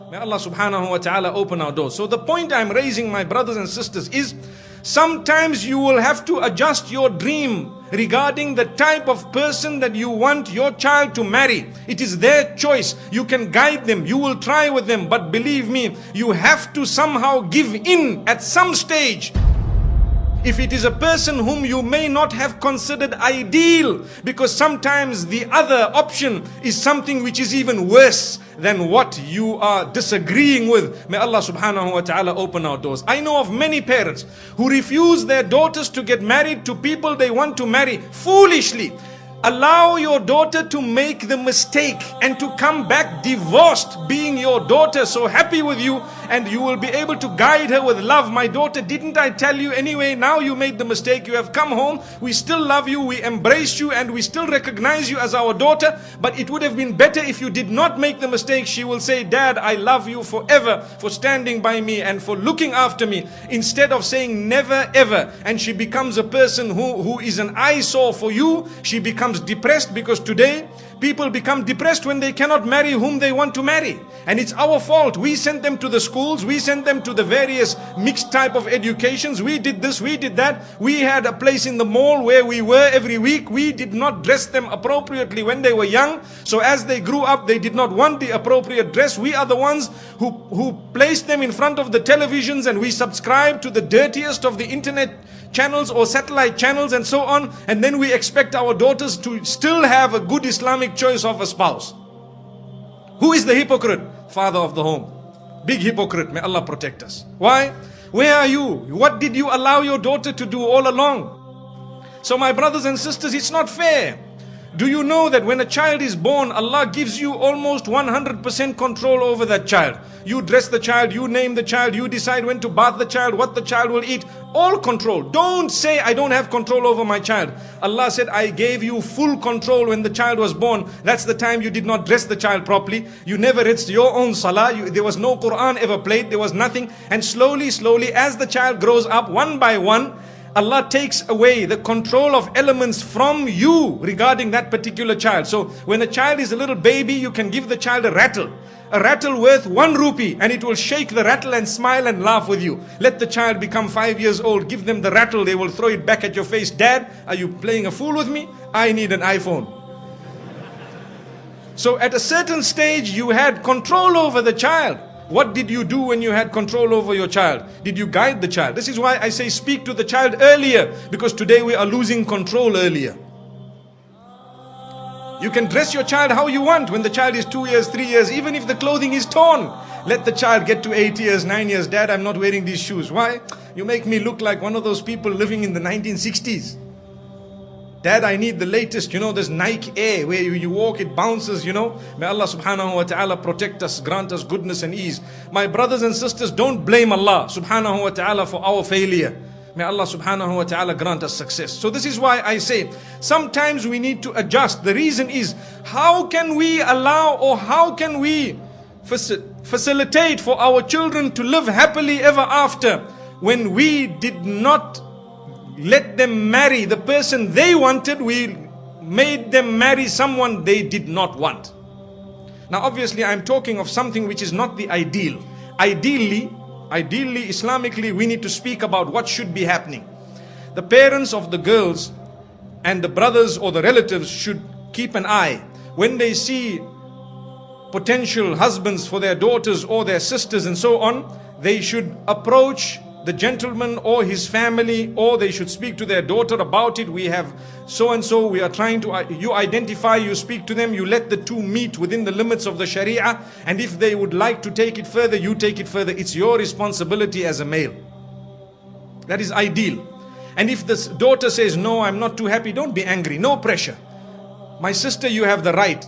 May Allah subhanahu wa ta'ala open our doors. So the point I'm raising, my brothers and sisters, is sometimes you will have to adjust your dream regarding the type of person that you want your child to marry. It is their choice. You can guide them, you will try with them, but believe me, you have to somehow give in at some stage. If it is a person whom you may not have considered ideal, because sometimes the other option is something which is even worse than what you are disagreeing with. May Allah subhanahu wa ta'ala open our doors. I know of many parents who refuse their daughters to get married to people they want to marry foolishly. Allow your daughter to make the mistake and to come back divorced, being your daughter so happy with you, and you will be able to guide her with love. My daughter, didn't I tell you anyway? Now you made the mistake. You have come home. We still love you. We embrace you and we still recognize you as our daughter. But it would have been better if you did not make the mistake. She will say, Dad, I love you forever for standing by me and for looking after me, instead of saying never ever. And she becomes a person who is an eyesore for you. She becomes depressed, because today people become depressed when they cannot marry whom they want to marry. And it's our fault. We sent them to the schools, we sent them to the various mixed type of educations. We did this, we did that. We had a place in the mall where we were every week. We did not dress them appropriately when they were young. So as they grew up, they did not want the appropriate dress. We are the ones who placed them in front of the televisions, and we subscribe to the dirtiest of the internet channels or satellite channels and so on. And then we expect our daughters to still have a good Islamic choice of a spouse. Who is the hypocrite? Father of the home. Big hypocrite. May Allah protect us. Why? Where are you? What did you allow your daughter to do all along? So my brothers and sisters, it's not fair. Do you know that when a child is born, Allah gives you almost 100% control over that child? You dress the child, you name the child, you decide when to bath the child, what the child will eat. All control. Don't say, I don't have control over my child. Allah said, I gave you full control when the child was born. That's the time you did not dress the child properly. You never read your own salah. There was no Quran ever played. There was nothing. And slowly, as the child grows up, one by one, Allah takes away the control of elements from you regarding that particular child. So when a child is a little baby, you can give the child a rattle worth 1 rupee, and it will shake the rattle and smile and laugh with you. Let the child become 5 years old, give them the rattle, they will throw it back at your face. Dad, are you playing a fool with me? I need an iPhone. So at a certain stage, you had control over the child. What did you do when you had control over your child? Did you guide the child? This is why I say speak to the child earlier, because today we are losing control earlier. You can dress your child how you want when the child is 2 years, 3 years, even if the clothing is torn. Let the child get to 8 years, 9 years. Dad, I'm not wearing these shoes. Why? You make me look like one of those people living in the 1960s. Dad, I need the latest, this Nike Air where you walk, it bounces, May Allah subhanahu wa ta'ala protect us, grant us goodness and ease. My brothers and sisters, don't blame Allah subhanahu wa ta'ala for our failure. May Allah subhanahu wa ta'ala grant us success. So this is why I say, sometimes we need to adjust. The reason is, how can we allow, or how can we facilitate for our children to live happily ever after, when we did not let them marry the person they wanted? We made them marry someone they did not want. Now obviously I'm talking of something which is not the ideal. Ideally, Islamically, we need to speak about what should be happening. The parents of the girls and the brothers or the relatives should keep an eye. When they see potential husbands for their daughters or their sisters and so on, they should approach the gentleman or his family, or they should speak to their daughter about it. We have so and so, we are trying to, you identify, you speak to them, you let the two meet within the limits of the Sharia, and if they would like to take it further, you take it further. It's your responsibility as a male. That is ideal. And if the daughter says, no, I'm not too happy, don't be angry, no pressure. My sister, you have the right.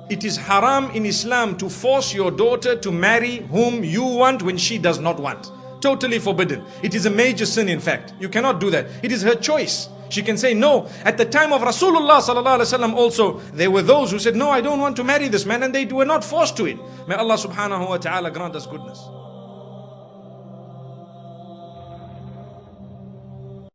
It is haram in Islam to force your daughter to marry whom you want when she does not want. Totally forbidden. It is a major sin, in fact. You cannot do that. It is her choice. She can say no. At the time of Rasulullah sallallahu alaihi wasallam also, there were those who said, no, I don't want to marry this man, and they were not forced to it. May Allah subhanahu wa ta'ala grant us goodness.